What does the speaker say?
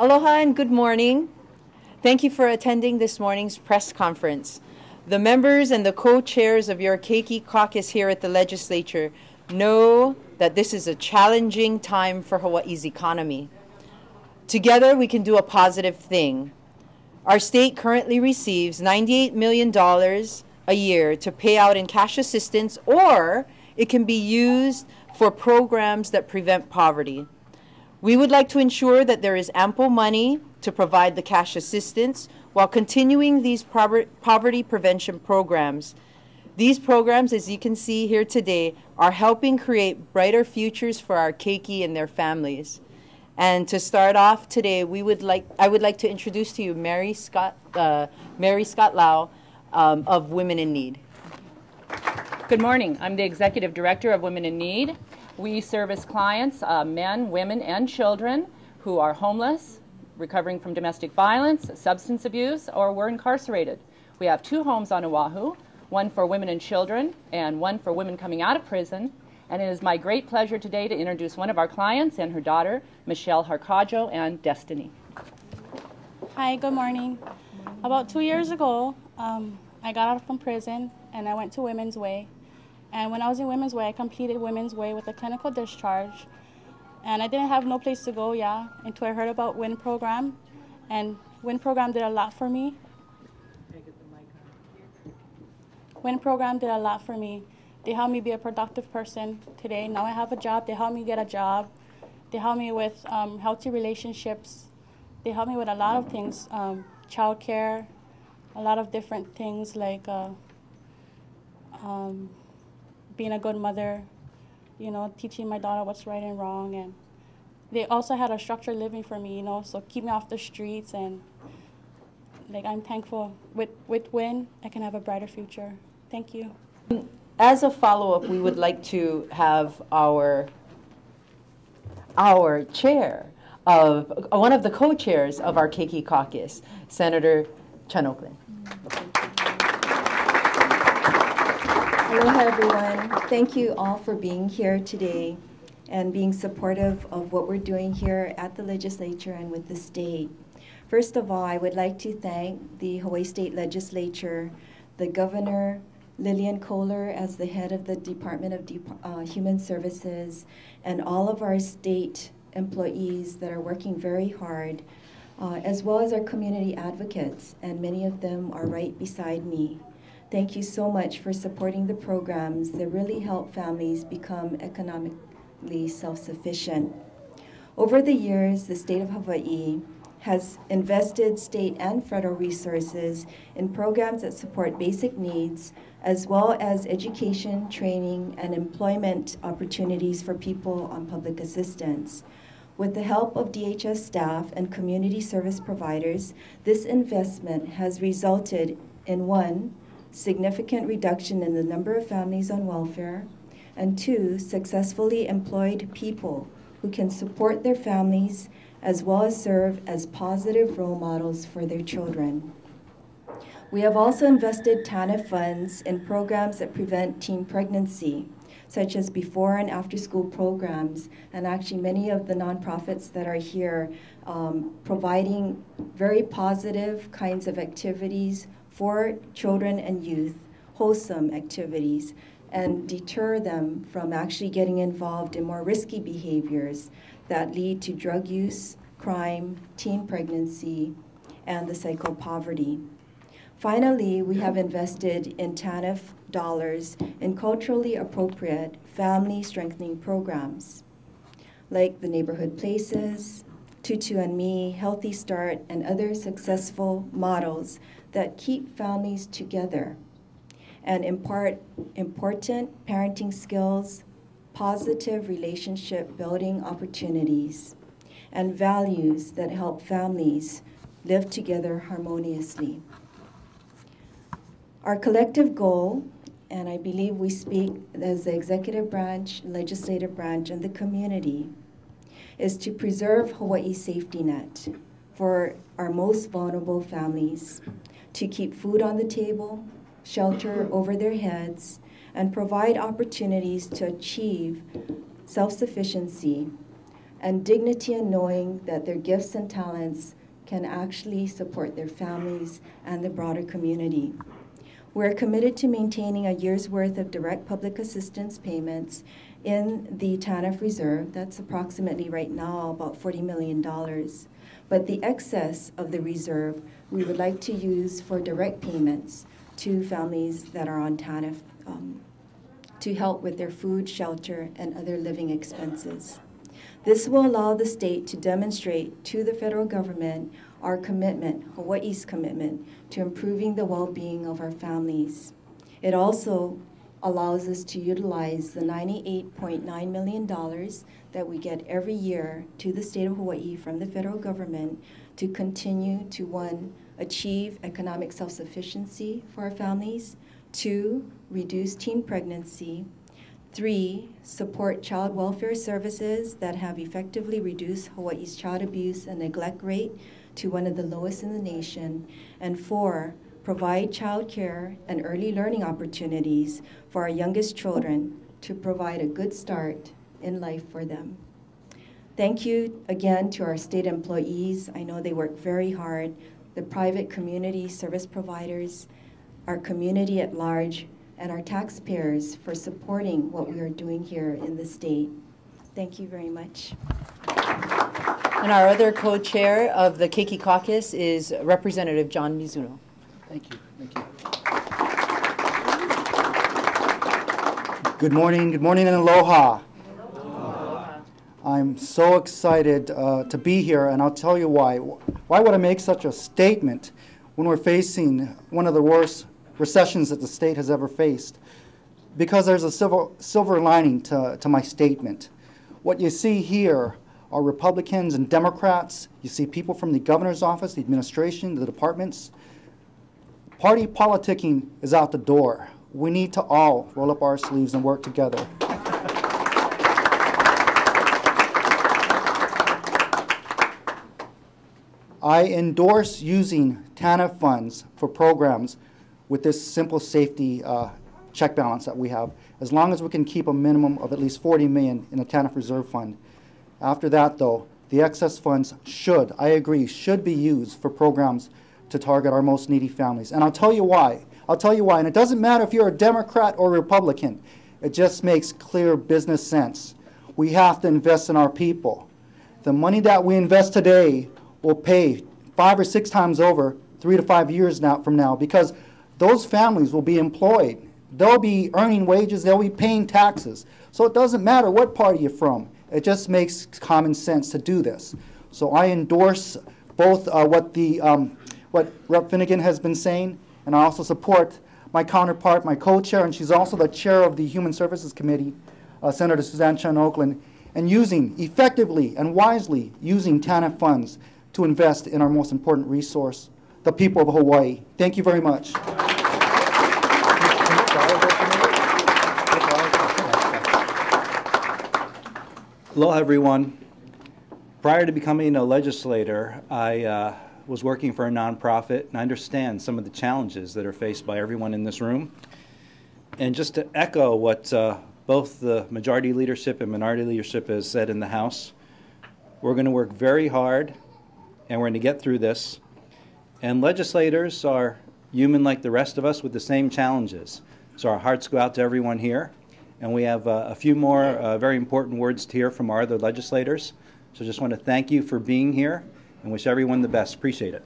Aloha and good morning. Thank you for attending this morning's press conference. The members and the co-chairs of your Keiki Caucus here at the legislature know that this is a challenging time for Hawaii's economy. Together, we can do a positive thing. Our state currently receives $98 million a year to pay out in cash assistance, or it can be used for programs that prevent poverty. We would like to ensure that there is ample money to provide the cash assistance while continuing these poverty prevention programs. These programs, as you can see here today, are helping create brighter futures for our Keiki and their families. And to start off today, I would like to introduce to you Mary Scott Lau of Women in Need. Good morning. I'm the Executive Director of Women in Need. We service clients, men, women, and children who are homeless, recovering from domestic violence, substance abuse, or were incarcerated. We have 2 homes on Oahu, one for women and children and one for women coming out of prison. And it is my great pleasure today to introduce one of our clients and her daughter, Michelle Harkajo and Destiny. Hi, good morning. About 2 years ago, I got out from prison and I went to Women's Way. And when I was in Women's Way, I completed Women's Way with a clinical discharge. And I didn't have no place to go, until I heard about WIN program. And WIN program did a lot for me. WIN program did a lot for me. They helped me be a productive person today. Now I have a job. They helped me get a job. They helped me with healthy relationships. They helped me with a lot of things, childcare, a lot of different things like being a good mother, teaching my daughter what's right and wrong. And they also had a structured living for me, so keep me off the streets. And I'm thankful. With WIN, I can have a brighter future. Thank you. As a follow-up, we would like to have our chair of one of the co-chairs of our Keiki Caucus, Senator Chun Oakland. Aloha, everyone. Thank you all for being here today and being supportive of what we're doing here at the legislature and with the state. First of all, I would like to thank the Hawaii State Legislature, the Governor, Lillian Kohler as the head of the Department of Human Services, and all of our state employees that are working very hard, as well as our community advocates, and many of them are right beside me. Thank you so much for supporting the programs that really help families become economically self-sufficient. Over the years, the state of Hawaii has invested state and federal resources in programs that support basic needs, as well as education, training, and employment opportunities for people on public assistance. With the help of DHS staff and community service providers, this investment has resulted in 1, significant reduction in the number of families on welfare, and 2, successfully employed people who can support their families as well as serve as positive role models for their children. We have also invested TANF funds in programs that prevent teen pregnancy, such as before and after school programs, and actually many of the nonprofits that are here providing very positive kinds of activities for children and youth, wholesome activities, and deter them from actually getting involved in more risky behaviors that lead to drug use, crime, teen pregnancy, and the cycle of poverty. Finally, we have invested in TANF dollars in culturally appropriate family strengthening programs, like the Neighborhood Places, Tutu and Me, Healthy Start, and other successful models that keep families together and impart important parenting skills, positive relationship building opportunities, and values that help families live together harmoniously. Our collective goal, and I believe we speak as the executive branch, legislative branch, and the community, is to preserve Hawaii's safety net for our most vulnerable families, to keep food on the table, shelter over their heads, and provide opportunities to achieve self-sufficiency and dignity in knowing that their gifts and talents can actually support their families and the broader community. We're committed to maintaining a year's worth of direct public assistance payments in the TANF reserve. That's approximately right now about $40 million. But the excess of the reserve we would like to use for direct payments to families that are on TANF to help with their food, shelter, and other living expenses. This will allow the state to demonstrate to the federal government our commitment, Hawaii's commitment, to improving the well-being of our families. It also allows us to utilize the $98.9 million that we get every year to the state of Hawaii from the federal government to continue to, 1, achieve economic self-sufficiency for our families, 2, reduce teen pregnancy, 3, support child welfare services that have effectively reduced Hawaii's child abuse and neglect rate to one of the lowest in the nation, and 4, provide child care and early learning opportunities for our youngest children to provide a good start in life for them. Thank you again to our state employees. I know they work very hard, the private community service providers, our community at large, and our taxpayers for supporting what we are doing here in the state. Thank you very much. And our other co-chair of the Keiki Caucus is Representative John Mizuno. Thank you. Thank you. Good morning and aloha. I'm so excited to be here, and I'll tell you why. Why would I make such a statement when we're facing one of the worst recessions that the state has ever faced? Because there's a silver lining to my statement. What you see here are Republicans and Democrats. You see people from the governor's office, the administration, the departments. Party politicking is out the door. We need to all roll up our sleeves and work together. I endorse using TANF funds for programs with this simple safety check balance that we have, as long as we can keep a minimum of at least $40 million in a TANF reserve fund. After that, though, the excess funds should, I agree, should be used for programs to target our most needy families. And I'll tell you why. I'll tell you why. And it doesn't matter if you're a Democrat or Republican. It just makes clear business sense. We have to invest in our people. The money that we invest today will pay 5 or 6 times over 3 to 5 years from now, because those families will be employed. They'll be earning wages. They'll be paying taxes. So it doesn't matter what party you're from. It just makes common sense to do this. So I endorse both what Rep. Finnegan has been saying, and I also support my counterpart, my co-chair, and she's also the chair of the Human Services Committee, Senator Suzanne Chun, Oakland, and effectively and wisely using TANF funds to invest in our most important resource, the people of Hawaii. Thank you very much. Hello, everyone. Prior to becoming a legislator, I was working for a nonprofit, and I understand some of the challenges that are faced by everyone in this room. And just to echo what both the majority leadership and minority leadership has said in the House, we're going to work very hard, and we're going to get through this. And legislators are human like the rest of us with the same challenges. So our hearts go out to everyone here. And we have a few more very important words to hear from our other legislators. So just want to thank you for being here and wish everyone the best. Appreciate it.